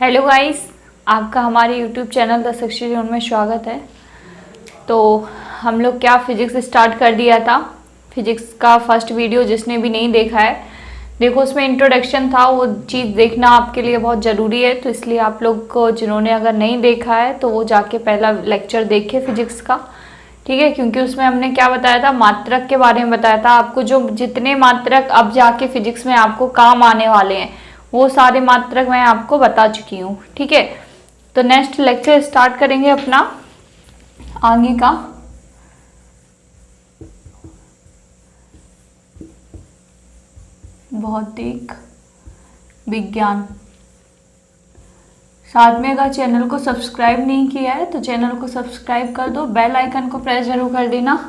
Hello guys, आपका हमारे YouTube channel the success zone में स्वागत है। तो हम लोग क्या फिजिक्स स्टार्ट कर दिया था। फिजिक्स का फर्स्ट वीडियो जिसने भी नहीं देखा है, देखो उसमें इंट्रोडक्शन था, वो चीज़ देखना आपके लिए बहुत ज़रूरी है। तो इसलिए आप लोग को जिन्होंने अगर नहीं देखा है तो वो जाके पहला लेक्चर देखे फिजिक्स का, ठीक है। क्योंकि उसमें हमने क्या बताया था, मात्रक के बारे में बताया था आपको। जो जितने मात्रक अब जाके फिजिक्स में आपको काम आने वाले हैं वो सारे मात्रक मैं आपको बता चुकी हूँ, ठीक है। तो नेक्स्ट लेक्चर स्टार्ट करेंगे अपना आगे का। भौतिक विज्ञान। साथ में अगर चैनल को सब्सक्राइब नहीं किया है तो चैनल को सब्सक्राइब कर दो, बेल आइकन को प्रेस जरूर कर देना,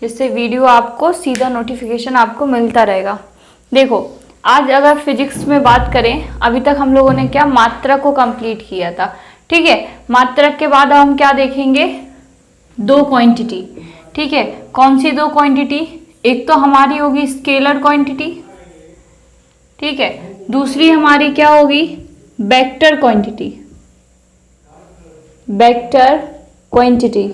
जिससे वीडियो आपको सीधा नोटिफिकेशन आपको मिलता रहेगा। देखो आज अगर फिजिक्स में बात करें, अभी तक हम लोगों ने क्या मात्रक को कंप्लीट किया था, ठीक है। मात्रक के बाद हम क्या देखेंगे, दो क्वांटिटी, ठीक है। कौन सी दो क्वांटिटी, एक तो हमारी होगी स्केलर क्वांटिटी, ठीक है। दूसरी हमारी क्या होगी, वेक्टर क्वांटिटी। वेक्टर क्वांटिटी,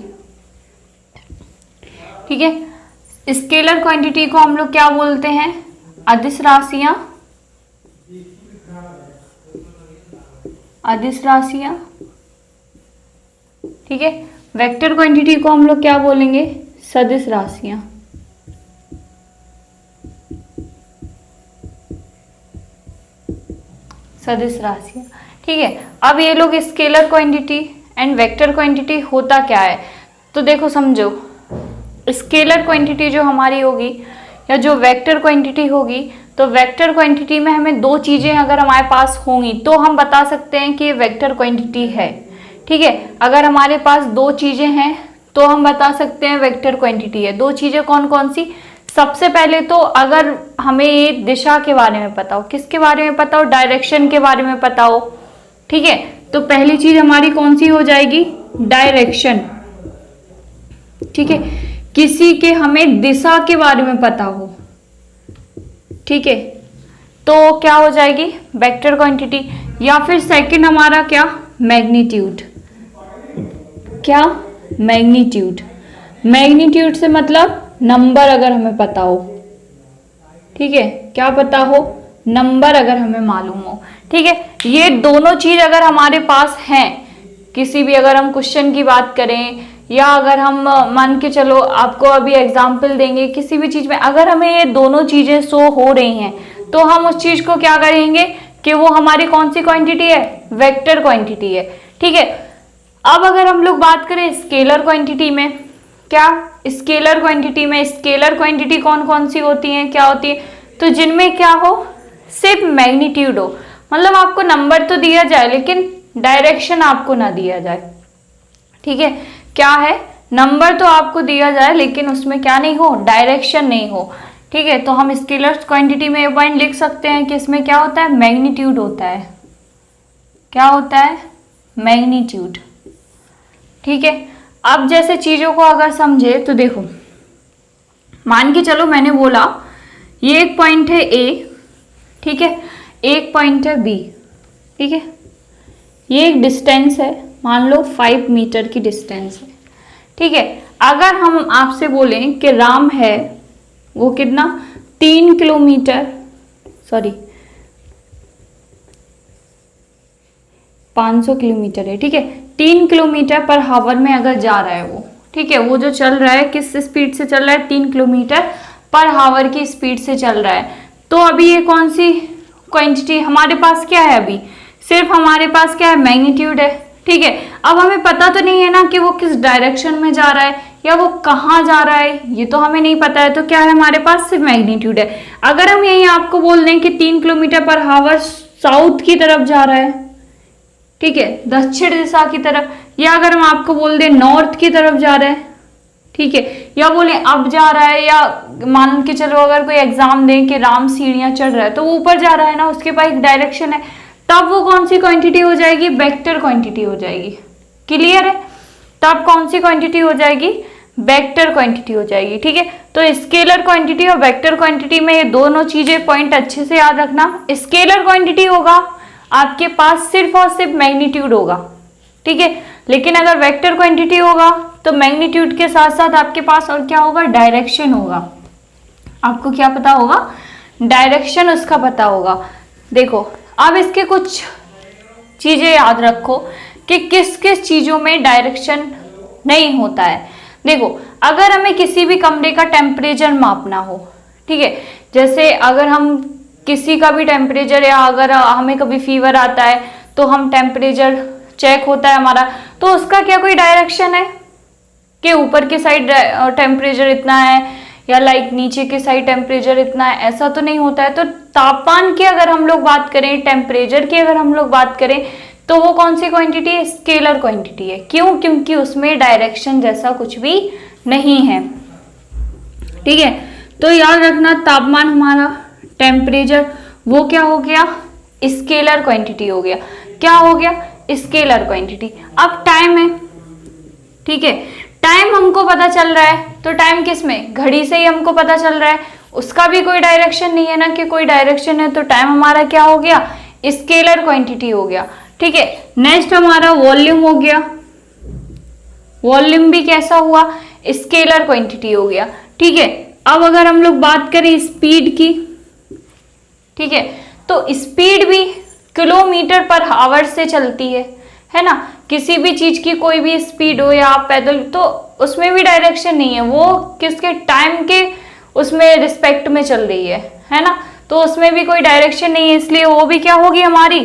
ठीक है। स्केलर क्वांटिटी को हम लोग क्या बोलते हैं, अदिश राशियां। अदिश राशियां, ठीक है। वेक्टर क्वांटिटी को हम लोग क्या बोलेंगे, सदिश राशियां। सदिश राशियां, ठीक है। अब ये लोग scalar quantity and vector quantity होता क्या है, तो देखो समझो। स्केलर क्वांटिटी जो हमारी होगी या जो वेक्टर क्वांटिटी होगी, तो वेक्टर क्वांटिटी में हमें दो चीजें अगर हमारे पास होंगी तो हम बता सकते हैं कि ये वेक्टर क्वांटिटी है, ठीक है। अगर हमारे पास दो चीजें हैं तो हम बता सकते हैं वेक्टर क्वांटिटी है। दो चीजें कौन कौन सी, सबसे पहले तो अगर हमें ये दिशा के बारे में पता हो, किसके बारे में पता हो, डायरेक्शन के बारे में पता हो, ठीक है। तो पहली चीज हमारी कौन सी हो जाएगी, डायरेक्शन, ठीक है। किसी के हमें दिशा के बारे में पता हो, ठीक है, तो क्या हो जाएगी वेक्टर क्वांटिटी। या फिर सेकंड हमारा क्या, मैग्नीट्यूड। क्या, मैग्नीट्यूड। मैग्नीट्यूड से मतलब नंबर अगर हमें पता हो, ठीक है। क्या पता हो, नंबर अगर हमें मालूम हो, ठीक है। ये दोनों चीज अगर हमारे पास हैं, किसी भी अगर हम क्वेश्चन की बात करें या अगर हम मान के चलो आपको अभी एग्जाम्पल देंगे किसी भी चीज में, अगर हमें ये दोनों चीजें शो हो रही हैं तो हम उस चीज को क्या करेंगे कि वो हमारी कौन सी क्वांटिटी है, वेक्टर क्वांटिटी है, ठीक है। अब अगर हम लोग बात करें स्केलर क्वांटिटी में, क्या स्केलर क्वांटिटी में, स्केलर क्वांटिटी कौन कौन सी होती है, क्या होती है, तो जिनमें क्या हो, सिर्फ मैग्नीट्यूड हो, मतलब आपको नंबर तो दिया जाए लेकिन डायरेक्शन आपको ना दिया जाए, ठीक है। क्या है, नंबर तो आपको दिया जाए लेकिन उसमें क्या नहीं हो, डायरेक्शन नहीं हो, ठीक है। तो हम स्केलर क्वांटिटी में ये पॉइंट लिख सकते हैं कि इसमें क्या होता है, मैग्नीट्यूड होता है। क्या होता है, मैग्नीट्यूड, ठीक है। अब जैसे चीजों को अगर समझे तो देखो, मान के चलो मैंने बोला ये एक पॉइंट है ए, ठीक है, एक पॉइंट है बी, ठीक है। ये एक डिस्टेंस है, मान लो 5 मीटर की डिस्टेंस है, ठीक है। अगर हम आपसे बोलें कि राम है वो कितना, 3 किलोमीटर, सॉरी 500 किलोमीटर है, ठीक है। 3 किलोमीटर पर हावर में अगर जा रहा है वो, ठीक है, वो जो चल रहा है किस स्पीड से चल रहा है, 3 किलोमीटर पर हावर की स्पीड से चल रहा है। तो अभी ये कौन सी क्वांटिटी हमारे पास क्या है, अभी सिर्फ हमारे पास क्या है, मैग्नीट्यूड है, ठीक है। अब हमें पता तो नहीं है ना कि वो किस डायरेक्शन में जा रहा है या वो कहाँ जा रहा है, ये तो हमें नहीं पता है। तो क्या है हमारे पास, सिर्फ मैग्नीट्यूड है। अगर हम यही आपको बोल दें कि 3 किलोमीटर पर हावर साउथ की तरफ जा रहा है, ठीक है, दक्षिण दिशा की तरफ, या अगर हम आपको बोल दें नॉर्थ की तरफ जा रहा है, ठीक है, या बोले अब जा रहा है, या मान के चलो अगर कोई एग्जाम दें कि राम सीढ़ियां चढ़ रहा है तो वो ऊपर जा रहा है ना, उसके पास एक डायरेक्शन है, तब वो कौन सी क्वांटिटी हो जाएगी, वेक्टर क्वांटिटी हो जाएगी। क्लियर है, तब कौन सी क्वांटिटी हो जाएगी, वेक्टर क्वांटिटी हो जाएगी, ठीक है। तो स्केलर क्वांटिटी और वेक्टर क्वांटिटी में ये दोनों चीजें पॉइंट अच्छे से याद रखना। स्केलर क्वांटिटी होगा आपके पास सिर्फ और सिर्फ मैग्नीट्यूड होगा, ठीक है। लेकिन अगर वेक्टर क्वांटिटी होगा तो मैग्नीट्यूड के साथ साथ आपके पास और क्या होगा, डायरेक्शन होगा। आपको क्या पता होगा, डायरेक्शन उसका पता होगा। देखो अब इसके कुछ चीजें याद रखो कि किस किस चीजों में डायरेक्शन नहीं होता है। देखो अगर हमें किसी भी कमरे का टेम्परेचर मापना हो, ठीक है, जैसे अगर हम किसी का भी टेम्परेचर, या अगर हमें कभी फीवर आता है तो हम टेम्परेचर चेक होता है हमारा, तो उसका क्या कोई डायरेक्शन है कि ऊपर की साइड टेम्परेचर इतना है या लाइक नीचे की साइड टेम्परेचर इतना है, ऐसा तो नहीं होता है। तो तापमान की अगर हम लोग बात करें, टेम्परेचर की अगर हम लोग बात करें, तो वो कौन सी क्वांटिटी है, स्केलर क्वांटिटी है। क्यों? क्योंकि उसमें डायरेक्शन जैसा कुछ भी नहीं है, ठीक है। तो याद रखना तापमान हमारा, टेम्परेचर वो क्या हो गया, स्केलर क्वांटिटी हो गया। क्या हो गया, स्केलर क्वांटिटी। अब टाइम है, ठीक है, टाइम हमको पता चल रहा है, तो टाइम किस में, घड़ी से ही हमको पता चल रहा है, उसका भी कोई डायरेक्शन नहीं है ना, कि कोई डायरेक्शन है, तो टाइम हमारा क्या हो गया, स्केलर क्वांटिटी हो गया, ठीक है। नेक्स्ट हमारा वॉल्यूम हो गया, वॉल्यूम भी कैसा हुआ, स्केलर क्वांटिटी हो गया, ठीक है। अब अगर हम लोग बात करें स्पीड की, ठीक है, तो स्पीड भी किलोमीटर पर आवर से चलती है ना। किसी भी चीज की कोई भी स्पीड हो या आप पैदल, तो उसमें भी डायरेक्शन नहीं है, वो किसके, टाइम के उसमें रिस्पेक्ट में चल रही है ना, तो उसमें भी कोई डायरेक्शन नहीं है, इसलिए वो भी क्या होगी हमारी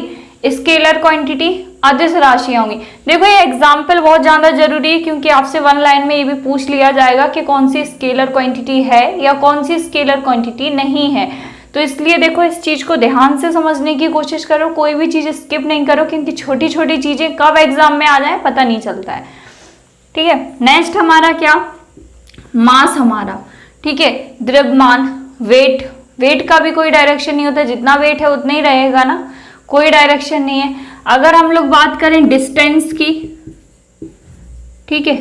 स्केलर क्वांटिटी, अदिश राशियां होंगी। देखो ये एग्जाम्पल बहुत ज्यादा जरूरी है, क्योंकि आपसे वन लाइन में ये भी पूछ लिया जाएगा कि कौन सी स्केलर क्वांटिटी है या कौन सी स्केलर क्वांटिटी नहीं है। तो इसलिए देखो इस चीज को ध्यान से समझने की कोशिश करो, कोई भी चीज स्किप नहीं करो, क्योंकि छोटी छोटी चीजें कब एग्जाम में आ जाए पता नहीं चलता है, ठीक है। नेक्स्ट हमारा क्या, मास हमारा, ठीक है, द्रव्यमान, वेट, वेट का भी कोई डायरेक्शन नहीं होता, जितना वेट है उतना ही रहेगा ना, कोई डायरेक्शन नहीं है। अगर हम लोग बात करें डिस्टेंस की, ठीक है,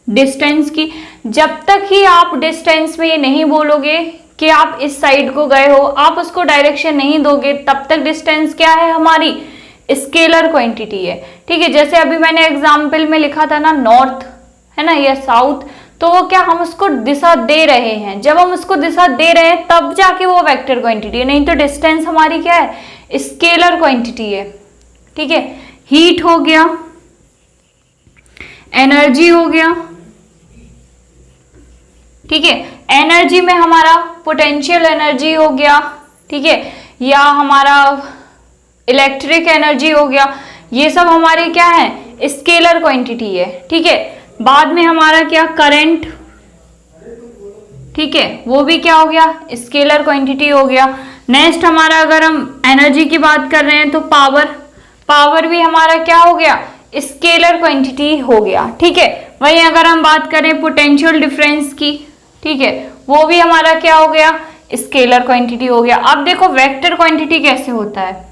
डिस्टेंस की, जब तक ही आप डिस्टेंस में ये नहीं बोलोगे कि आप इस साइड को गए हो, आप उसको डायरेक्शन नहीं दोगे, तब तक डिस्टेंस क्या है हमारी, स्केलर क्वांटिटी है, ठीक है। जैसे अभी मैंने एग्जाम्पल में लिखा था ना, नॉर्थ है ना या साउथ, तो वो क्या, हम उसको दिशा दे रहे हैं, जब हम उसको दिशा दे रहे हैं तब जाके वो वेक्टर क्वांटिटी है, नहीं तो डिस्टेंस हमारी क्या है, स्केलर क्वांटिटी है, ठीक है। हीट हो गया, एनर्जी हो गया, ठीक है, एनर्जी में हमारा पोटेंशियल एनर्जी हो गया, ठीक है, या हमारा इलेक्ट्रिक एनर्जी हो गया, ये सब हमारे क्या है, स्केलर क्वांटिटी है, ठीक है। बाद में हमारा क्या, करंट, ठीक है, वो भी क्या हो गया, स्केलर क्वांटिटी हो गया। नेक्स्ट हमारा अगर हम एनर्जी की बात कर रहे हैं तो पावर, पावर भी हमारा क्या हो गया, स्केलर क्वांटिटी हो गया, ठीक है। वहीं अगर हम बात करें पोटेंशियल डिफरेंस की, ठीक है, वो भी हमारा क्या हो गया, स्केलर क्वांटिटी हो गया। अब देखो वेक्टर क्वांटिटी कैसे होता है,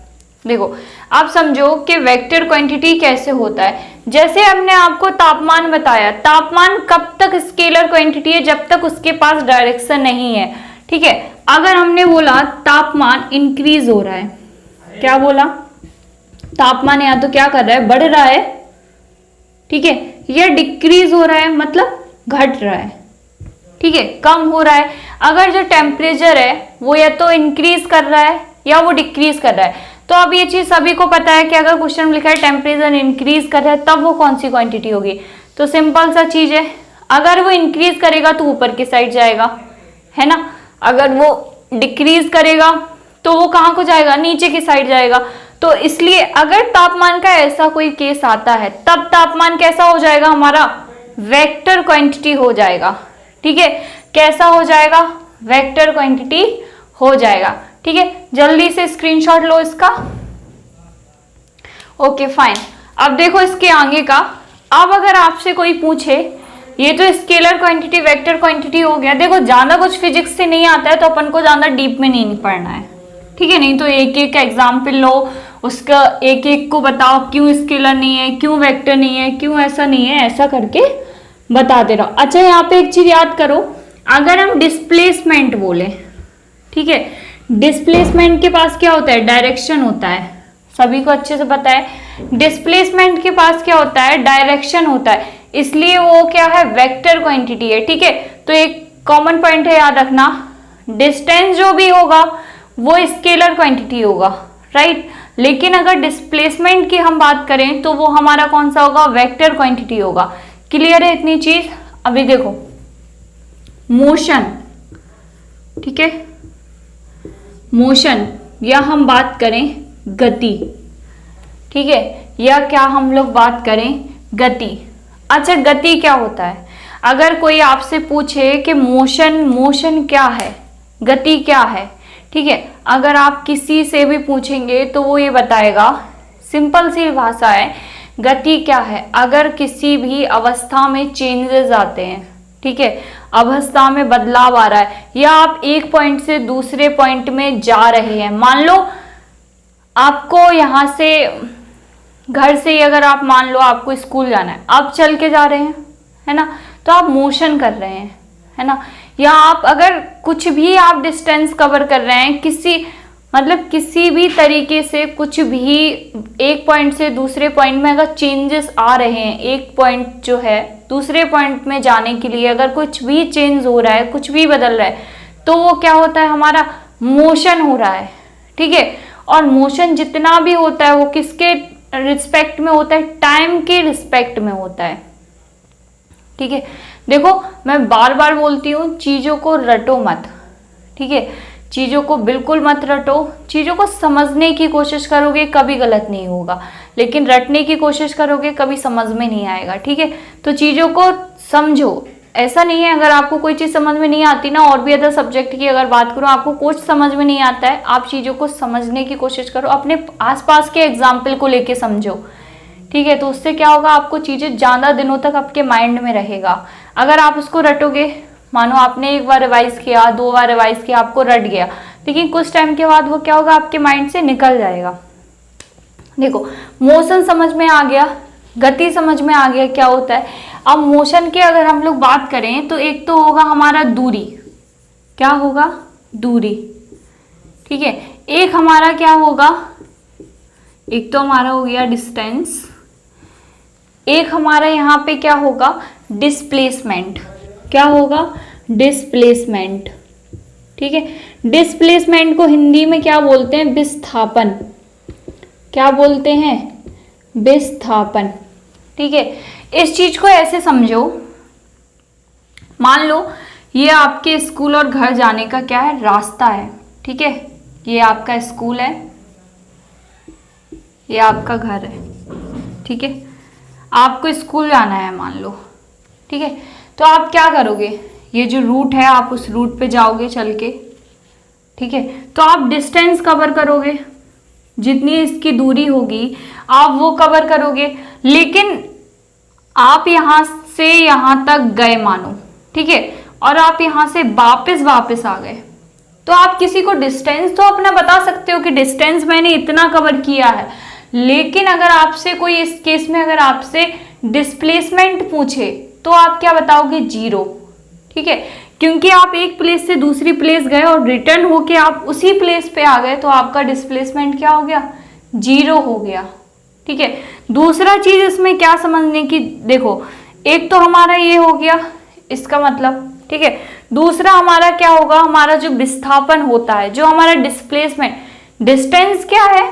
देखो आप समझो कि वेक्टर क्वांटिटी कैसे होता है। जैसे हमने आपको तापमान बताया, तापमान कब तक स्केलर क्वांटिटी है, जब तक उसके पास डायरेक्शन नहीं है, ठीक है। अगर हमने बोला तापमान इंक्रीज हो रहा है, क्या बोला, तापमान यहाँ तो क्या कर रहा है, बढ़ रहा है, ठीक है, या डिक्रीज हो रहा है मतलब घट रहा है, ठीक है, कम हो रहा है। अगर जो टेम्परेचर है वो या तो इंक्रीज कर रहा है या वो डिक्रीज कर रहा है, तो अब ये चीज सभी को पता है कि अगर क्वेश्चन में लिखा है टेम्परेचर इंक्रीज कर रहा है, तब वो कौन सी क्वांटिटी होगी। तो सिंपल सा चीज है, अगर वो इंक्रीज करेगा तो ऊपर की साइड जाएगा, है ना, अगर वो डिक्रीज करेगा तो वो कहाँ को जाएगा, नीचे की साइड जाएगा। तो इसलिए अगर तापमान का ऐसा कोई केस आता है, तब तापमान कैसा हो जाएगा हमारा, वेक्टर क्वांटिटी हो जाएगा, ठीक है। कैसा हो जाएगा, वेक्टर क्वांटिटी हो जाएगा, ठीक है। जल्दी से स्क्रीनशॉट लो इसका, ओके फाइन। अब देखो इसके आगे का, अब अगर आपसे कोई पूछे, ये तो स्केलर क्वांटिटी वेक्टर क्वांटिटी हो गया, देखो ज्यादा कुछ फिजिक्स से नहीं आता है तो अपन को ज्यादा डीप में नहीं पढ़ना है, ठीक है, नहीं तो एक एक एग्जाम्पल लो, उसका एक एक को बताओ क्यों स्केलर नहीं है, क्यों वेक्टर नहीं है, क्यों ऐसा नहीं है, ऐसा करके बताते रहो। अच्छा यहाँ पे एक चीज याद करो, अगर हम डिस्प्लेसमेंट बोले, ठीक है, डिस्प्लेसमेंट के पास क्या होता है, डायरेक्शन होता है, सभी को अच्छे से पता है। डिस्प्लेसमेंट के पास क्या होता है, डायरेक्शन होता है, इसलिए वो क्या है, वेक्टर क्वांटिटी है। ठीक है, तो एक कॉमन पॉइंट है याद रखना, डिस्टेंस जो भी होगा वो स्केलर क्वांटिटी होगा, राइट। लेकिन अगर डिस्प्लेसमेंट की हम बात करें तो वो हमारा कौन सा होगा, वेक्टर क्वांटिटी होगा। क्लियर है इतनी चीज। अभी देखो मोशन, ठीक है, मोशन या हम बात करें गति, ठीक है, या क्या हम लोग बात करें गति। अच्छा, गति क्या होता है, अगर कोई आपसे पूछे कि मोशन क्या है, गति क्या है, ठीक है, अगर आप किसी से भी पूछेंगे तो वो ये बताएगा, सिंपल सी भाषा है, गति क्या है, अगर किसी भी अवस्था में चेंजेस आते हैं, ठीक है, अवस्था में बदलाव आ रहा है, या आप एक पॉइंट से दूसरे पॉइंट में जा रहे हैं। मान लो आपको यहाँ से, घर से ही अगर आप मान लो आपको स्कूल जाना है, आप चल के जा रहे हैं, है ना, तो आप मोशन कर रहे हैं, है ना। या आप अगर कुछ भी आप डिस्टेंस कवर कर रहे हैं, किसी भी तरीके से कुछ भी एक पॉइंट से दूसरे पॉइंट में अगर चेंजेस आ रहे हैं, एक पॉइंट जो है दूसरे पॉइंट में जाने के लिए अगर कुछ भी चेंज हो रहा है, कुछ भी बदल रहा है, तो वो क्या होता है, हमारा मोशन हो रहा है। ठीक है, और मोशन जितना भी होता है वो किसके रिस्पेक्ट में होता है, टाइम के रिस्पेक्ट में होता है। ठीक है, देखो मैं बार बार बोलती हूँ, चीजों को रटो मत, ठीक है, चीजों को बिल्कुल मत रटो, चीजों को समझने की कोशिश करोगे कभी गलत नहीं होगा, लेकिन रटने की कोशिश करोगे कभी समझ में नहीं आएगा। ठीक है, तो चीजों को समझो, ऐसा नहीं है अगर आपको कोई चीज समझ में नहीं आती ना, और भी अदर सब्जेक्ट की अगर बात करूं, आपको कुछ समझ में नहीं आता है, आप चीजों को समझने की कोशिश करो, अपने आसपास के एग्जाम्पल को लेके समझो। ठीक है, तो उससे क्या होगा, आपको चीजें ज्यादा दिनों तक आपके माइंड में रहेगा। अगर आप उसको रटोगे, मानो आपने एक बार रिवाइज किया, 2 बार रिवाइज किया, आपको रट गया, लेकिन कुछ टाइम के बाद वो क्या होगा, आपके माइंड से निकल जाएगा। देखो मोशन समझ में आ गया, गति समझ में आ गया क्या होता है। अब मोशन की अगर हम लोग बात करें तो एक तो होगा हमारा दूरी, क्या होगा, दूरी। ठीक है, एक हमारा क्या होगा, एक तो हमारा हो गया डिस्टेंस, एक हमारा यहाँ पे क्या होगा, डिस्प्लेसमेंट। क्या होगा, डिस्प्लेसमेंट। ठीक है, डिस्प्लेसमेंट को हिंदी में क्या बोलते हैं, विस्थापन। क्या बोलते हैं, विस्थापन। ठीक है, इस चीज को ऐसे समझो, मान लो ये आपके स्कूल और घर जाने का क्या है, रास्ता है। ठीक है, ये आपका स्कूल है, ये आपका घर है। ठीक है, आपको स्कूल जाना है मान लो। ठीक है, तो आप क्या करोगे, ये जो रूट है आप उस रूट पे जाओगे चल के। ठीक है, तो आप डिस्टेंस कवर करोगे, जितनी इसकी दूरी होगी आप वो कवर करोगे, लेकिन आप यहां से यहां तक गए मानो, ठीक है, और आप यहां से वापस आ गए, तो आप किसी को डिस्टेंस तो अपना बता सकते हो कि डिस्टेंस मैंने इतना कवर किया है, लेकिन अगर आपसे कोई इस केस में अगर आपसे डिस्प्लेसमेंट पूछे तो आप क्या बताओगे, 0। ठीक है, क्योंकि आप एक प्लेस से दूसरी प्लेस गए और रिटर्न होके आप उसी प्लेस पे आ गए, तो आपका डिस्प्लेसमेंट क्या हो गया, 0 हो गया। ठीक है, दूसरा चीज इसमें क्या समझने की, देखो एक तो हमारा ये हो गया इसका मतलब, ठीक है, दूसरा हमारा क्या होगा, हमारा जो विस्थापन होता है, जो हमारा डिस्प्लेसमेंट, डिस्टेंस क्या है,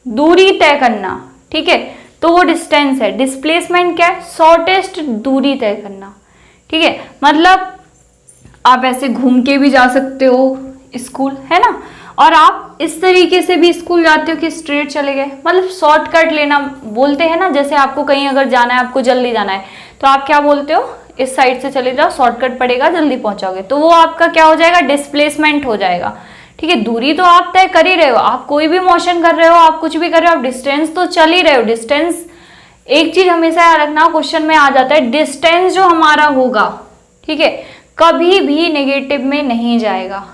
दूरी तय करना। ठीक है, तो वो डिस्टेंस है, डिस्प्लेसमेंट क्या है, शॉर्टेस्ट दूरी तय करना। ठीक है, मतलब आप ऐसे घूम के भी जा सकते हो स्कूल, है ना, और आप इस तरीके से भी स्कूल जाते हो कि स्ट्रेट चले गए, मतलब शॉर्टकट लेना बोलते हैं ना, जैसे आपको कहीं अगर जाना है, आपको जल्दी जाना है, तो आप क्या बोलते हो, इस साइड से चले जाओ, शॉर्टकट पड़ेगा, जल्दी पहुंचोगे, तो वो आपका क्या हो जाएगा, डिस्प्लेसमेंट हो जाएगा। ठीक है, दूरी तो आप तय कर ही रहे हो, आप कोई भी मोशन कर रहे हो, आप कुछ भी कर रहे हो, आप डिस्टेंस तो चल ही रहे हो। डिस्टेंस, एक चीज हमेशा याद रखना, क्वेश्चन में आ जाता है, डिस्टेंस जो हमारा होगा, ठीक है, कभी भी नेगेटिव में नहीं जाएगा।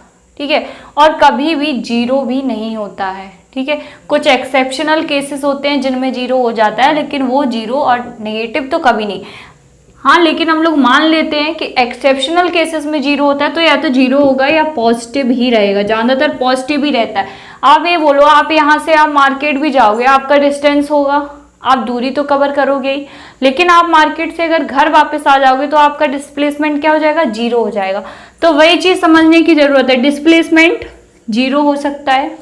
ठीक है, और कभी भी 0 भी नहीं होता है। ठीक है, कुछ एक्सेप्शनल केसेस होते हैं जिनमें 0 हो जाता है, लेकिन वो 0 और नेगेटिव तो कभी नहीं। हाँ, लेकिन हम लोग मान लेते हैं कि एक्सेप्शनल केसेस में जीरो होता है, तो या तो जीरो होगा या पॉजिटिव ही रहेगा, ज्यादातर पॉजिटिव ही रहता है। आप ये बोलो, आप यहाँ से आप मार्केट भी जाओगे, आपका डिस्टेंस होगा, आप दूरी तो कवर करोगे ही, लेकिन आप मार्केट से अगर घर वापस आ जाओगे तो आपका डिस्प्लेसमेंट क्या हो जाएगा, जीरो हो जाएगा। तो वही चीज समझने की जरूरत है, डिस्प्लेसमेंट जीरो हो सकता है,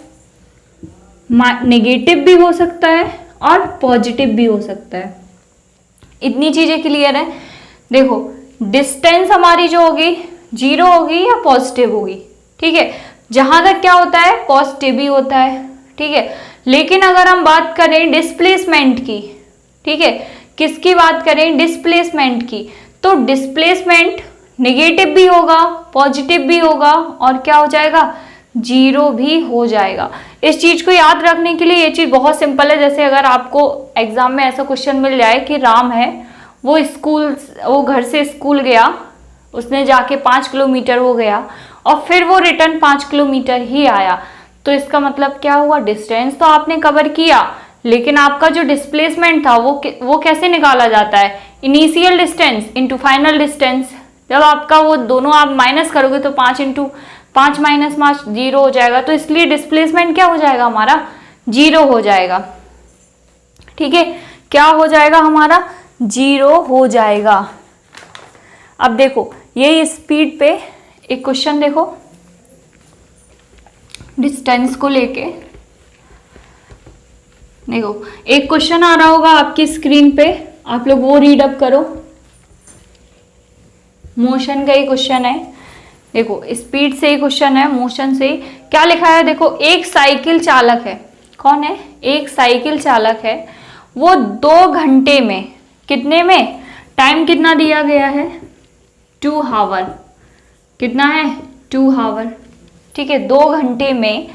नेगेटिव भी हो सकता है और पॉजिटिव भी हो सकता है। इतनी चीजें क्लियर है। देखो, डिस्टेंस हमारी जो होगी जीरो होगी या पॉजिटिव होगी, ठीक है। जहां तक क्या होता है, पॉजिटिव ही होता है, ठीक है। लेकिन अगर हम बात करें डिस्प्लेसमेंट की, ठीक है, किसकी बात करें, डिस्प्लेसमेंट की, तो डिस्प्लेसमेंट नेगेटिव भी होगा, पॉजिटिव भी होगा और क्या हो जाएगा, जीरो भी हो जाएगा। इस चीज को याद रखने के लिए ये चीज बहुत सिंपल है। जैसे अगर आपको एग्जाम में ऐसा क्वेश्चन मिल जाए कि राम है, वो घर से स्कूल गया, उसने जाके 5 किलोमीटर वो गया और फिर वो रिटर्न 5 किलोमीटर ही आया, तो इसका मतलब क्या हुआ, डिस्टेंस तो आपने कवर किया, लेकिन आपका जो डिस्प्लेसमेंट था वो कैसे निकाला जाता है, initial distance into final distance. जब आपका वो दोनों आप माइनस करोगे तो 5 इंटू 5 माइनस 5 जीरो हो जाएगा, तो इसलिए डिस्प्लेसमेंट क्या हो जाएगा, हमारा जीरो हो जाएगा, ठीक है। क्या हो जाएगा, हमारा जीरो हो जाएगा। अब देखो, ये स्पीड पे एक क्वेश्चन देखो, डिस्टेंस को लेके देखो, एक क्वेश्चन आ रहा होगा आपकी स्क्रीन पे, आप लोग वो रीड अप करो। मोशन का ही क्वेश्चन है, देखो स्पीड से ही क्वेश्चन है, मोशन से ही। क्या लिखा है, देखो, एक साइकिल चालक है, कौन है, एक साइकिल चालक है, वो 2 घंटे में, कितने में, टाइम कितना दिया गया है, 2 हावर, कितना है, 2 हावर, ठीक है। 2 घंटे में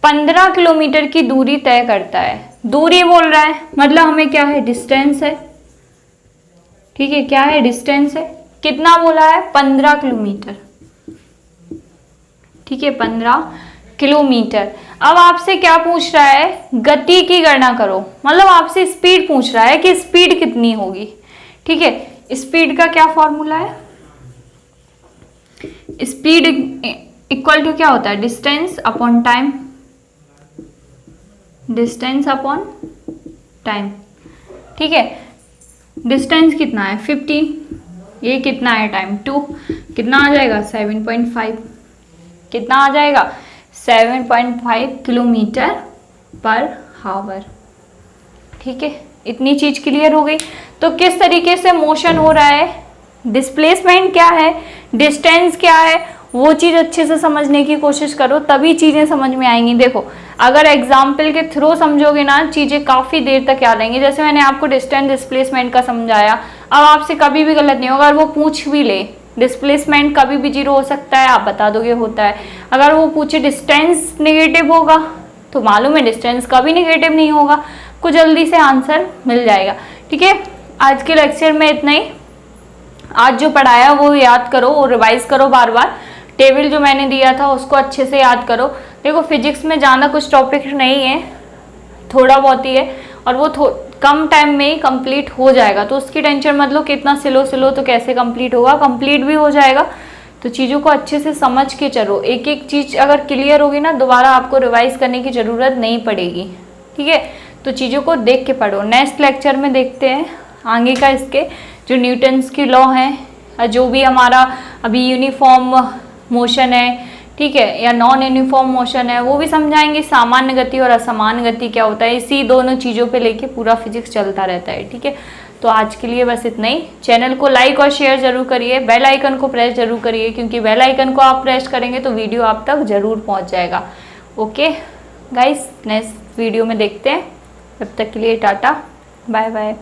15 किलोमीटर की दूरी तय करता है। दूरी बोल रहा है, मतलब हमें क्या है, डिस्टेंस है, ठीक है, क्या है, डिस्टेंस है, कितना बोला है, 15 किलोमीटर, ठीक है, 15 किलोमीटर। अब आपसे क्या पूछ रहा है, गति की गणना करो, मतलब आपसे स्पीड पूछ रहा है कि स्पीड कितनी होगी, ठीक है। स्पीड का क्या फॉर्मूला है, स्पीड इक्वल टू क्या होता है, distance upon time, distance upon time, ठीक है। डिस्टेंस कितना है 15, ये कितना है टाइम 2, कितना आ जाएगा 7.5, कितना आ जाएगा 7.5 किलोमीटर पर हावर, ठीक है। इतनी चीज क्लियर हो गई। तो किस तरीके से मोशन हो रहा है, डिस्प्लेसमेंट क्या है, डिस्टेंस क्या है, वो चीज अच्छे से समझने की कोशिश करो, तभी चीजें समझ में आएंगी। देखो, अगर एग्जाम्पल के थ्रू समझोगे ना, चीजें काफी देर तक याद रहेंगी। जैसे मैंने आपको डिस्टेंस डिस्प्लेसमेंट का समझाया, अब आपसे कभी भी गलत नहीं होगा। अगर वो पूछ भी ले डिस्प्लेसमेंट कभी भी जीरो हो सकता है, आप बता दोगे होता है। अगर वो पूछे डिस्टेंस नेगेटिव होगा, तो मालूम है डिस्टेंस कभी नेगेटिव नहीं होगा, को जल्दी से आंसर मिल जाएगा, ठीक है। आज के लेक्चर में इतना ही। आज जो पढ़ाया वो याद करो और रिवाइज करो बार बार। टेबल जो मैंने दिया था उसको अच्छे से याद करो। देखो, फिजिक्स में ज़्यादा कुछ टॉपिक नहीं है, थोड़ा बहुत ही है, और वो कम टाइम में ही कंप्लीट हो जाएगा, तो उसकी टेंशन मत लो कितना स्लो तो कैसे कंप्लीट होगा, कंप्लीट भी हो जाएगा। तो चीज़ों को अच्छे से समझ के चलो, एक एक चीज़ अगर क्लियर होगी ना, दोबारा आपको रिवाइज करने की ज़रूरत नहीं पड़ेगी, ठीक है। तो चीज़ों को देख के पढ़ो। नेक्स्ट लेक्चर में देखते हैं आगे का, इसके जो न्यूटन्स की लॉ है, जो भी हमारा अभी यूनिफॉर्म मोशन है, ठीक है, या नॉन यूनिफॉर्म मोशन है, वो भी समझाएंगे। सामान्य गति और असमान गति क्या होता है, इसी दोनों चीज़ों पे लेके पूरा फिजिक्स चलता रहता है, ठीक है। तो आज के लिए बस इतना ही। चैनल को लाइक और शेयर जरूर करिए, बेल आइकन को प्रेस जरूर करिए, क्योंकि बेल आइकन को आप प्रेस करेंगे तो वीडियो आप तक जरूर पहुंच जाएगा। ओके गाइस, नेक्स्ट वीडियो में देखते हैं, तब तक के लिए टाटा बाय बाय।